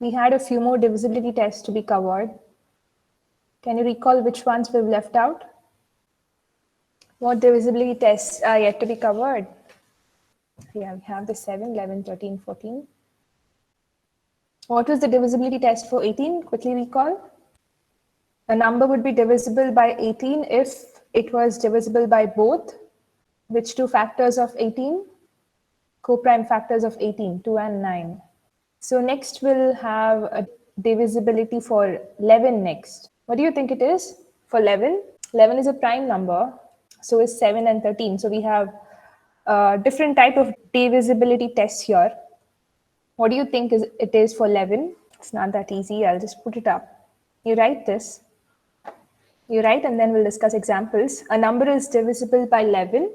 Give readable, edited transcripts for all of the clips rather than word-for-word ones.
We had a few more divisibility tests to be covered. Can you recall which ones we've left out? What divisibility tests are yet to be covered? Yeah, we have the 7, 11, 13, 14. What was the divisibility test for 18? Quickly recall. A number would be divisible by 18 if it was divisible by both. Which two factors of 18? Co-prime factors of 18, 2 and 9. So next we'll have a divisibility for 11 next. What do you think it is for 11? 11 is a prime number, so is 7 and 13. So we have a different type of divisibility tests here. What do you think it is for 11? It's not that easy. I'll just put it up. You write this. You write and then we'll discuss examples. A number is divisible by 11.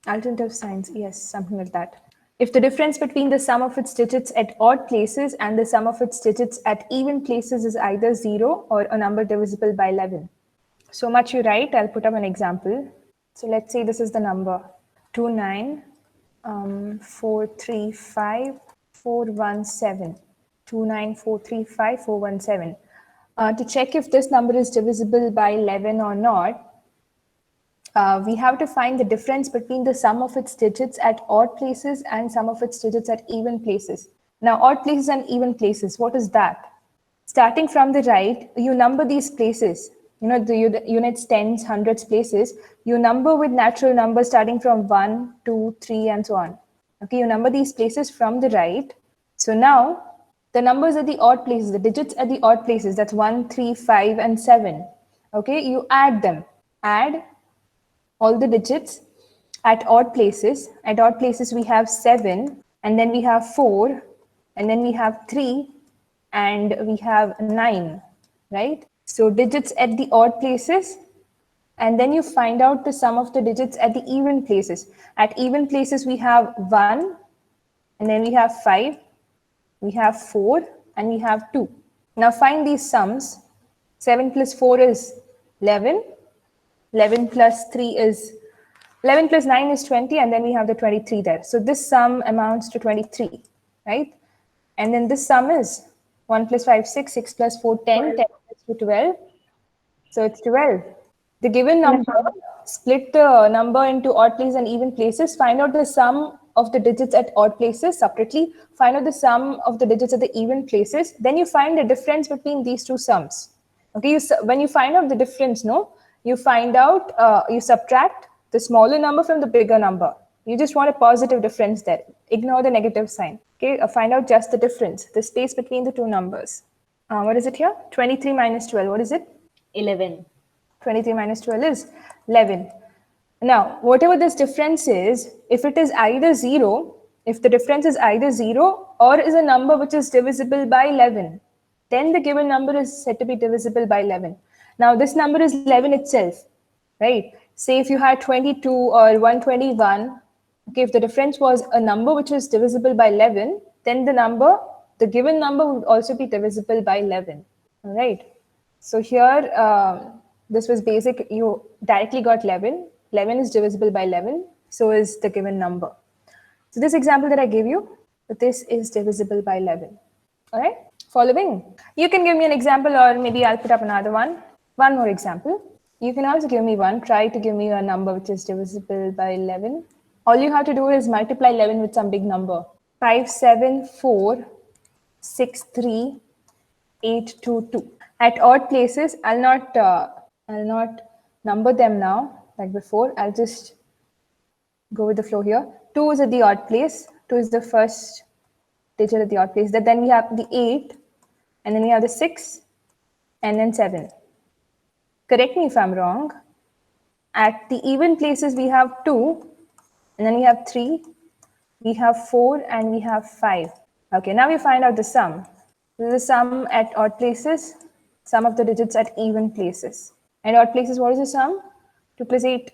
Alternative signs, yes, something like that. If the difference between the sum of its digits at odd places and the sum of its digits at even places is either 0 or a number divisible by 11. So much you write, I'll put up an example. So let's say this is the number 29435 417. 29435 417. To check if this number is divisible by 11 or not, we have to find the difference between the sum of its digits at odd places and sum of its digits at even places. Now, odd places and even places, what is that? Starting from the right, you number these places. You know, the units, tens, hundreds, places. You number with natural numbers starting from 1, 2, 3, and so on. Okay, you number these places from the right. So now, the numbers at the odd places, the digits at the odd places, that's 1, 3, 5, and 7. Okay, you add them. Add all the digits at odd places. At odd places, we have 7, and then we have 4, and then we have 3, and we have 9, right? So digits at the odd places, and then you find out the sum of the digits at the even places. At even places, we have 1, and then we have 5, we have 4, and we have 2. Now find these sums. 7 plus 4 is 11. 11 plus 3 is 11 plus 9 is 20, and then we have the 23 there. So this sum amounts to 23, right? And then this sum is 1 plus 5, 6, 6 plus 4, 10, 10 plus 2, 12. So it's 12. The given number, split the number into odd places and even places, find out the sum of the digits at odd places separately, find out the sum of the digits at the even places, then you find the difference between these two sums. Okay, when you find out the difference, you find out, you subtract the smaller number from the bigger number. You just want a positive difference there. Ignore the negative sign. Okay, find out just the difference, the space between the two numbers. What is it here? 23 minus 12, what is it? 11. 23 minus 12 is 11. Now, whatever this difference is, if it is either 0, if the difference is either 0 or is a number which is divisible by 11, then the given number is said to be divisible by 11. Now, this number is 11 itself, right? Say if you had 22 or 121, okay, if the difference was a number which is divisible by 11, then the given number would also be divisible by 11, all right? So here, this was basic. You directly got 11. 11 is divisible by 11. So is the given number. So this example that I gave you, this is divisible by 11. All right? Following. You can give me an example, or maybe I'll put up another one. One more example. You can also give me one. Try to give me a number which is divisible by 11. All you have to do is multiply 11 with some big number. 5, 7, 4, 6, 3, 8, 2, 2. At odd places, I'll not number them now like before. I'll just go with the flow here. 2 is at the odd place. 2 is the first digit at the odd place. Then we have the 8, and then we have the 6, and then 7. Correct me if I'm wrong. At the even places, we have 2, and then we have 3, we have 4, and we have 5. Okay, now we find out the sum. This is the sum at odd places, sum of the digits at even places. And odd places, what is the sum? 2 plus 8,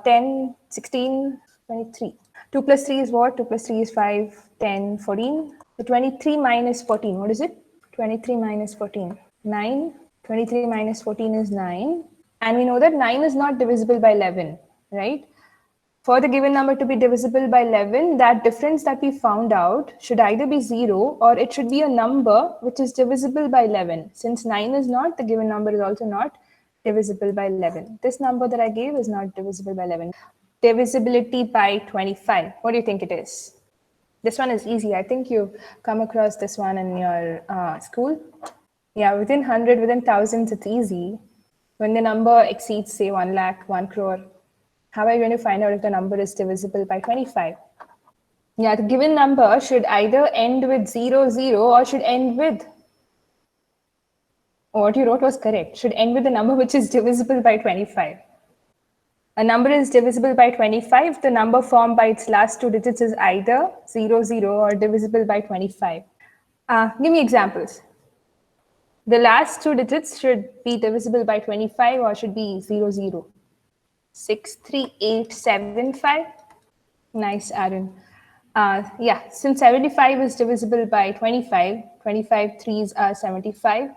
10, 16, 23. 2 plus 3 is what? 2 plus 3 is 5, 10, 14. So 23 minus 14, what is it? 23 minus 14, 9. 23 minus 14 is 9. And we know that 9 is not divisible by 11, right? For the given number to be divisible by 11, that difference that we found out should either be 0 or it should be a number which is divisible by 11. Since 9 is not, the given number is also not divisible by 11. This number that I gave is not divisible by 11. Divisibility by 25. What do you think it is? This one is easy. I think you come across this one in your school. Yeah, within 100, within thousands, it's easy. When the number exceeds, say, 1 lakh, 1 crore, how are you going to find out if the number is divisible by 25? Yeah, the given number should either end with 0, 0 or should end with, what you wrote was correct, should end with a number which is divisible by 25. A number is divisible by 25, the number formed by its last two digits is either 0, 0 or divisible by 25. Give me examples. The last two digits should be divisible by 25 or should be 0, 0. 63875. Nice, Aaron. Yeah, since 75 is divisible by 25, 25 threes are 75.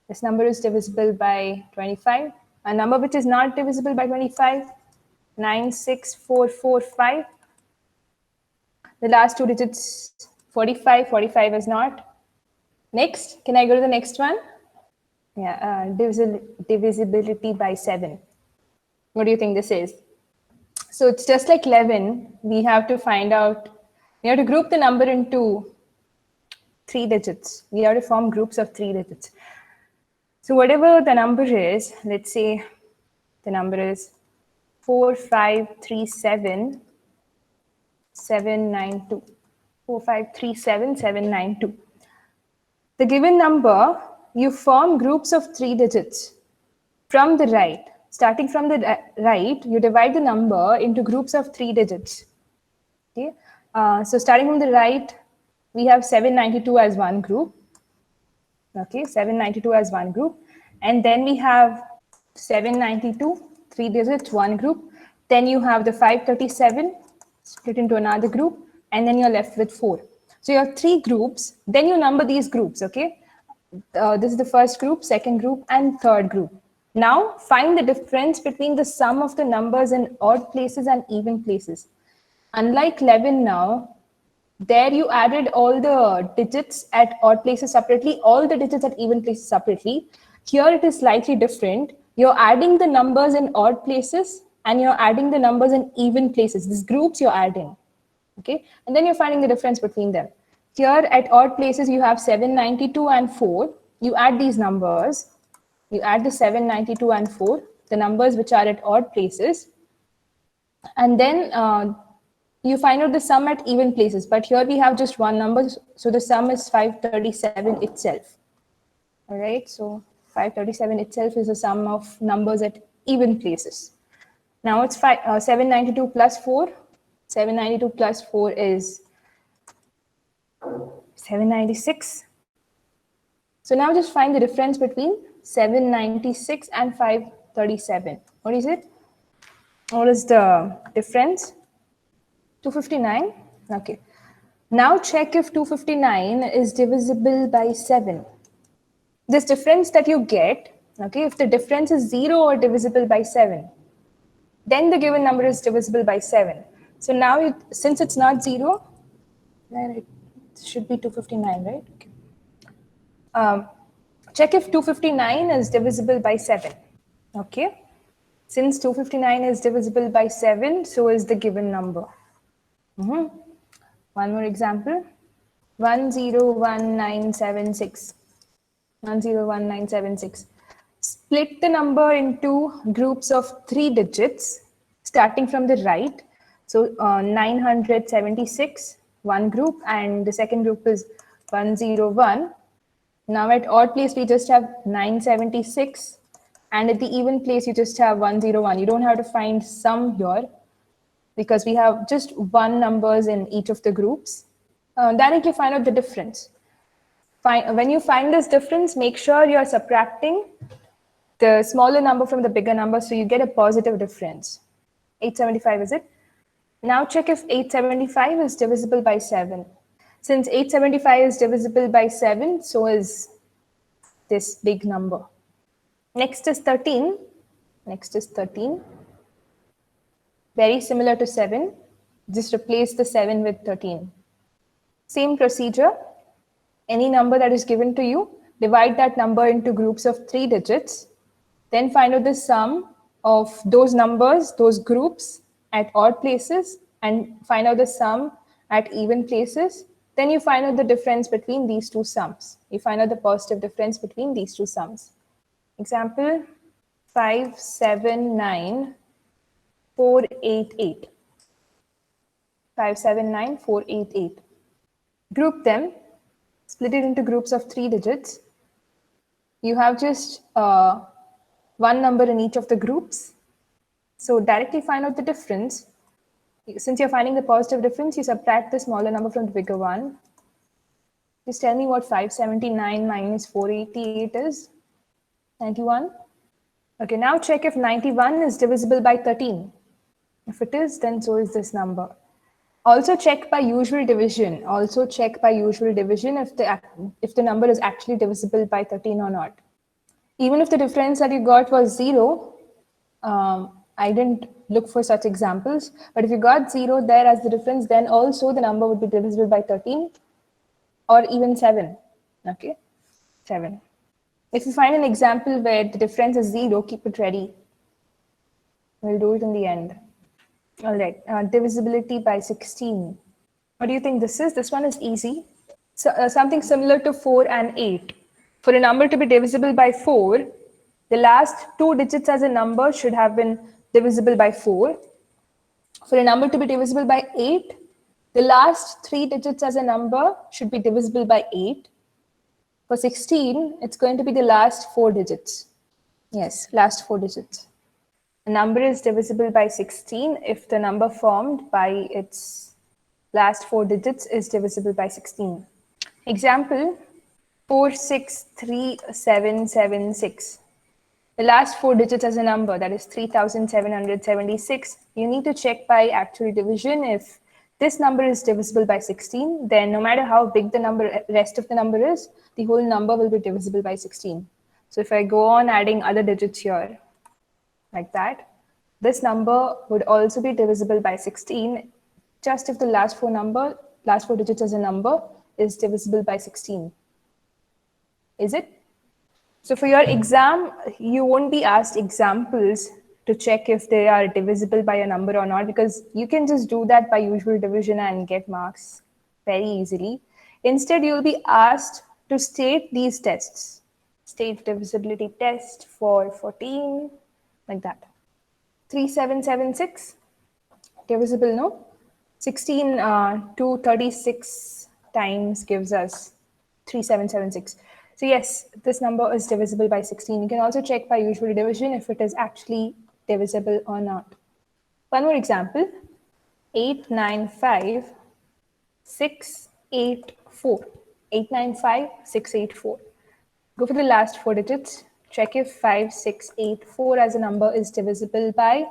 This number is divisible by 25. A number which is not divisible by 25, 96445. The last two digits, 45, 45 is not. Next, can I go to the next one? Yeah, divisibility by 7. What do you think this is? So it's just like 11. We have to find out, we have to group the number into 3 digits. We have to form groups of 3 digits. So whatever the number is, let's say the number is 4537792. 4537792. The given number, you form groups of 3 digits from the right. Starting from the right, you divide the number into groups of 3 digits. Okay. So starting from the right, we have 792 as one group. Okay, 792 as one group. And then we have 792, 3 digits, one group. Then you have the 537 split into another group. And then you're left with 4. So you have 3 groups. Then you number these groups, okay? This is the first group, second group, and third group. Now find the difference between the sum of the numbers in odd places and even places. Unlike 11 now, there you added all the digits at odd places separately, all the digits at even places separately. Here it is slightly different. You're adding the numbers in odd places and you're adding the numbers in even places. These groups you're adding, okay? And then you're finding the difference between them. Here at odd places, you have 792 and 4. You add these numbers. You add the 792 and 4, the numbers which are at odd places. And then you find out the sum at even places. But here we have just one number. So the sum is 537 itself. All right. So 537 itself is the sum of numbers at even places. Now it's 792 plus 4. 792 plus 4 is 796. So now just find the difference between 796 and 537. What is it? What is the difference? 259. Okay. Now check if 259 is divisible by 7. This difference that you get, okay, if the difference is 0 or divisible by 7, then the given number is divisible by 7. So now, since it's not 0, then it should be 259, right? Okay. Check if 259 is divisible by 7. Okay. Since 259 is divisible by 7, so is the given number. One more example. 101976. 101976. Split the number into groups of 3 digits, starting from the right. So 976, one group, and the second group is 101. Now at odd place, we just have 976. And at the even place, you just have 101. You don't have to find sum here because we have just one numbers in each of the groups. Directly find out the difference. When you find this difference, make sure you're subtracting the smaller number from the bigger number so you get a positive difference. 875 is it? Now check if 875 is divisible by 7. Since 875 is divisible by 7, so is this big number. Next is 13. Next is 13. Very similar to 7, just replace the 7 with 13. Same procedure, any number that is given to you, divide that number into groups of 3 digits, then find out the sum of those numbers, those groups at odd places, and find out the sum at even places. Then you find out the difference between these two sums. You find out the positive difference between these two sums. Example 579 488. 579 488. Group them, split it into groups of 3 digits. You have just one number in each of the groups. So directly find out the difference. Since you're finding the positive difference, you subtract the smaller number from the bigger one. Just tell me what 579 minus 488 is. 91. Okay, now check if 91 is divisible by 13. If it is, then so is this number. Also check by usual division. If the number is actually divisible by 13 or not. Even if the difference that you got was 0, I didn't look for such examples, but if you got 0 there as the difference, then also the number would be divisible by 13 or even 7. Okay, 7. If you find an example where the difference is 0, keep it ready. We'll do it in the end. All right, divisibility by 16. What do you think this is? This one is easy. So, something similar to 4 and 8. For a number to be divisible by 4, the last 2 digits as a number should have been divisible by 4. For a number to be divisible by 8, the last 3 digits as a number should be divisible by 8. For 16, it's going to be the last 4 digits. Yes, last 4 digits. A number is divisible by 16 if the number formed by its last 4 digits is divisible by 16. Example 463776. The last 4 digits as a number, that is 3776. You need to check by actual division. If this number is divisible by 16, then no matter how big the rest of the number is, the whole number will be divisible by 16. So if I go on adding other digits here, like that, this number would also be divisible by 16 just if the last 4 digits as a number is divisible by 16. Is it? So for your exam, you won't be asked examples to check if they are divisible by a number or not, because you can just do that by usual division and get marks very easily. Instead, you'll be asked to state these tests. State divisibility test for 14, like that. 3776, divisible, no? 16 to 36 times gives us 3776. So yes, this number is divisible by 16. You can also check by usual division if it is actually divisible or not. One more example, 895 684. 895 684. Go for the last 4 digits. Check if 5684 as a number is divisible by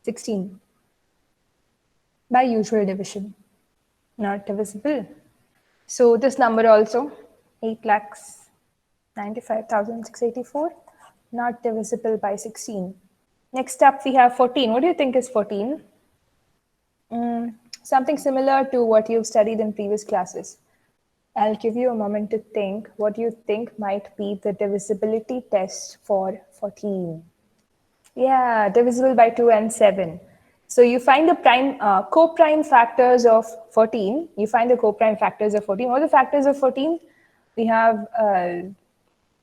16. By usual division. Not divisible. So this number also, 8,95,684, not divisible by 16. Next up, we have 14. What do you think is 14? Something similar to what you've studied in previous classes. I'll give you a moment to think what you think might be the divisibility test for 14. Yeah, divisible by 2 and 7. So you find the co-prime factors of 14. You find the co-prime factors of 14. What are the factors of 14? We have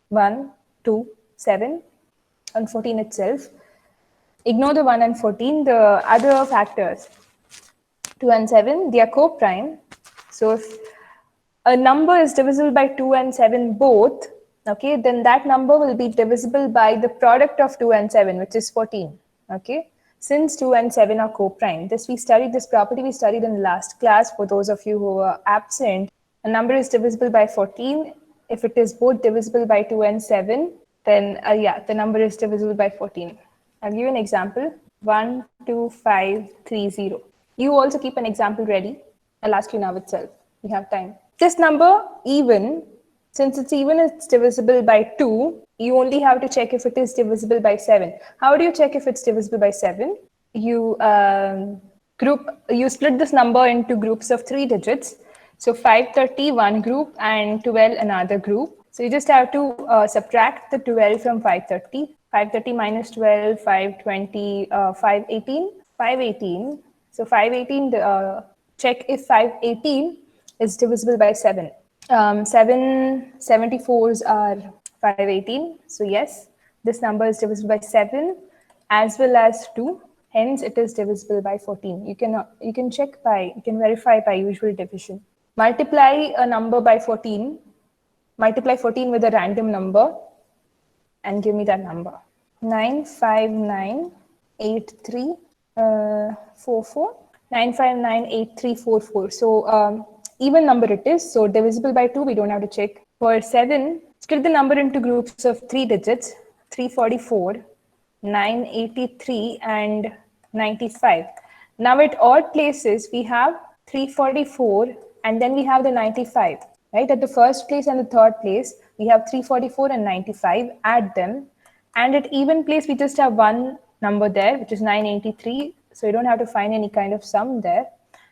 1, 2, 7, and 14 itself. Ignore the 1 and 14. The other factors, 2 and 7, they are co-prime. So if a number is divisible by 2 and 7 both, okay, then that number will be divisible by the product of 2 and 7, which is 14. Okay, since 2 and 7 are co-prime. This property we studied in the last class. For those of you who were absent, a number is divisible by 14. If it is both divisible by 2 and 7, then the number is divisible by 14. I'll give you an example, 12530. You also keep an example ready. I'll ask you now itself. We have time. This number, even, since it's even, it's divisible by 2, you only have to check if it is divisible by 7. How do you check if it's divisible by 7? you you split this number into groups of 3 digits. So 530 one group and 12 another group. So you just have to subtract the 12 from 530. 530 minus 12, 520, 518. 518. So 518, check if 518 is divisible by 7. 774s are 518. So yes, this number is divisible by 7 as well as 2. Hence, it is divisible by 14. You can check by, you can verify by usual division. Multiply a number by 14. Multiply 14 with a random number and give me that number. 9598344. 9598344. So even number it is. So divisible by 2, we don't have to check. For 7, split the number into groups of 3 digits. 344, 983, and 95. Now at odd places, we have 344 and then we have the 95. Right? At the first place and the third place, we have 344 and 95. Add them. And at even place, we just have one number there, which is 983. So you don't have to find any kind of sum there.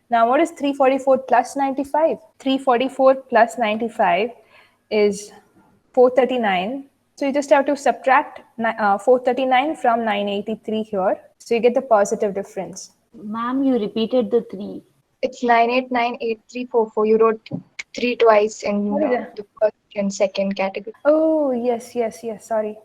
Now, what is 344 plus 95? 344 plus 95 is 439. So you just have to subtract 439 from 983 here. So you get the positive difference. Ma'am, you repeated the 3. It's 9898344. You wrote 3 twice in the first and second category. Oh, yes. Sorry.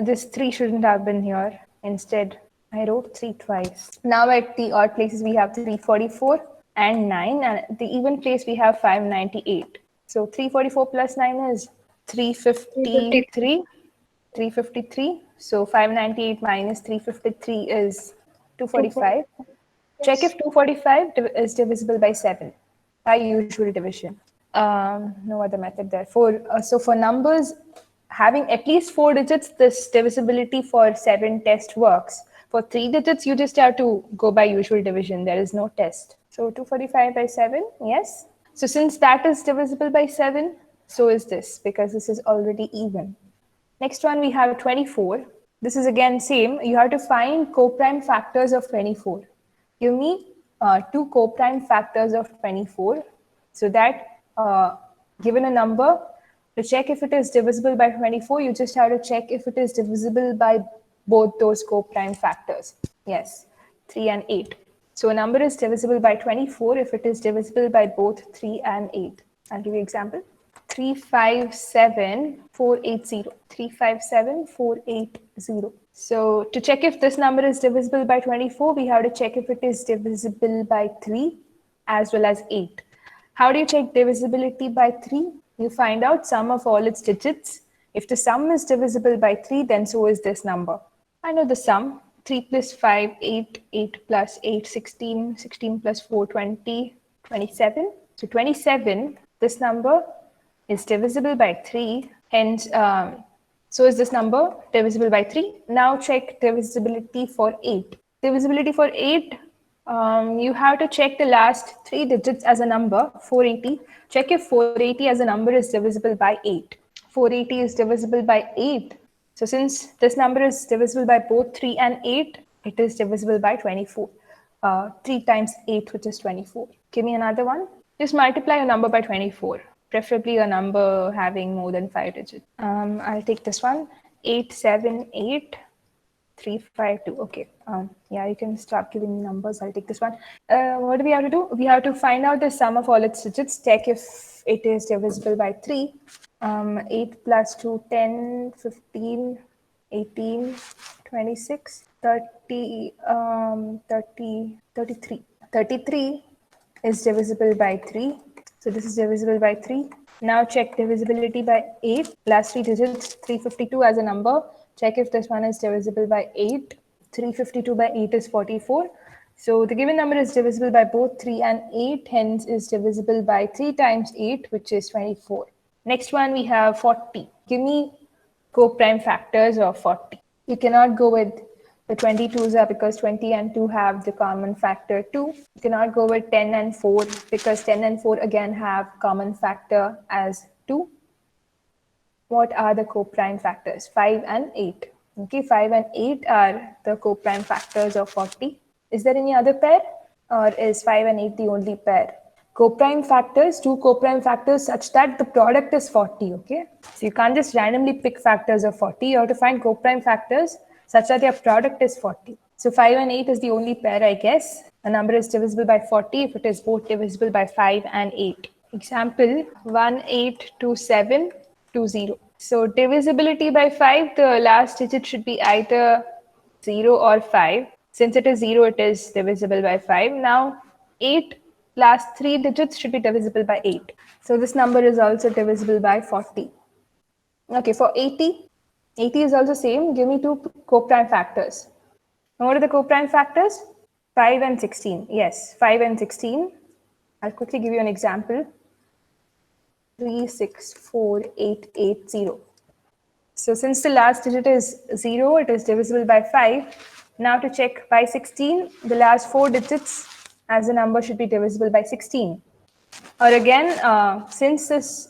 This 3 shouldn't have been here. Instead, I wrote 3 twice. Now at the odd places, we have 344 and 9. And at the even place, we have 598. So 344 plus 9 is 353. 353. So 598 minus 353 is 245. Check if 245 is divisible by 7 by usual division. No other method there. So for numbers having at least 4 digits, this divisibility for 7 test works. For 3 digits, you just have to go by usual division. There is no test. So 245 by 7, yes. So since that is divisible by 7, so is this, because this is already even. Next one, we have 24. This is again same. You have to find coprime factors of 24. Give me 2 coprime factors of 24. So that given a number, to check if it is divisible by 24, you just have to check if it is divisible by both those coprime factors. Yes, 3 and 8. So a number is divisible by 24 if it is divisible by both 3 and 8. I'll give you an example. 357480. 357480. So to check if this number is divisible by 24, we have to check if it is divisible by 3 as well as 8. How do you check divisibility by 3? You find out sum of all its digits. If the sum is divisible by 3, then so is this number. I know the sum. 3 plus 5, 8, 8 plus 8, 16, 16 plus 4, 20, 27. So 27, this number is divisible by 3. Hence, so is this number divisible by 3. Now check divisibility for 8. Divisibility for 8, you have to check the last 3 digits as a number, 480. Check if 480 as a number is divisible by 8. 480 is divisible by 8. So since this number is divisible by both 3 and 8, it is divisible by 24. 3 times 8, which is 24. Give me another one. Just multiply a number by 24. Preferably a number having more than 5 digits. I'll take this one. 878352. Okay. Yeah, you can start giving me numbers. I'll take this one. What do we have to do? We have to find out the sum of all its digits. Check if it is divisible by 3. 8 plus 2, 10, 15, 18, 26, 30, 33. 33 is divisible by 3. So this is divisible by 3. Now check divisibility by 8. Last 3 digits, 352 as a number. Check if this one is divisible by 8. 352 by 8 is 44. So the given number is divisible by both 3 and 8, hence is divisible by 3 times 8, which is 24. Next one, we have 40. Give me coprime factors of 40. You cannot go with the 22s are because 20 and 2 have the common factor 2. You cannot go with 10 and 4 because 10 and 4 again have common factor as 2. What are the coprime factors? 5 and 8. Okay, 5 and 8 are the coprime factors of 40. Is there any other pair? Or is 5 and 8 the only pair? Coprime factors, two coprime factors such that the product is 40, okay? So you can't just randomly pick factors of 40. You have to find coprime factors such that their product is 40. So 5 and 8 is the only pair, I guess. A number is divisible by 40 if it is both divisible by 5 and 8. Example 182720. So divisibility by 5, the last digit should be either 0 or 5. Since it is 0, it is divisible by 5. Now 8 last 3 digits should be divisible by 8. So this number is also divisible by 40. Okay, for 80, 80 is also same. Give me two coprime factors. And what are the coprime factors? 5 and 16. Yes, 5 and 16. I'll quickly give you an example. 364880. So since the last digit is 0, it is divisible by 5. Now to check by 16, the last 4 digits as a number should be divisible by 16. Or again, since this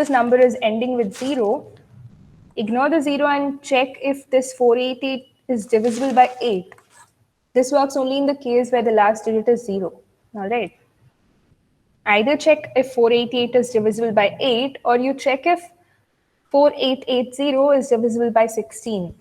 number is ending with 0, ignore the 0 and check if this 488 is divisible by 8. This works only in the case where the last digit is 0. All right. Either check if 488 is divisible by 8 or you check if 4880 is divisible by 16.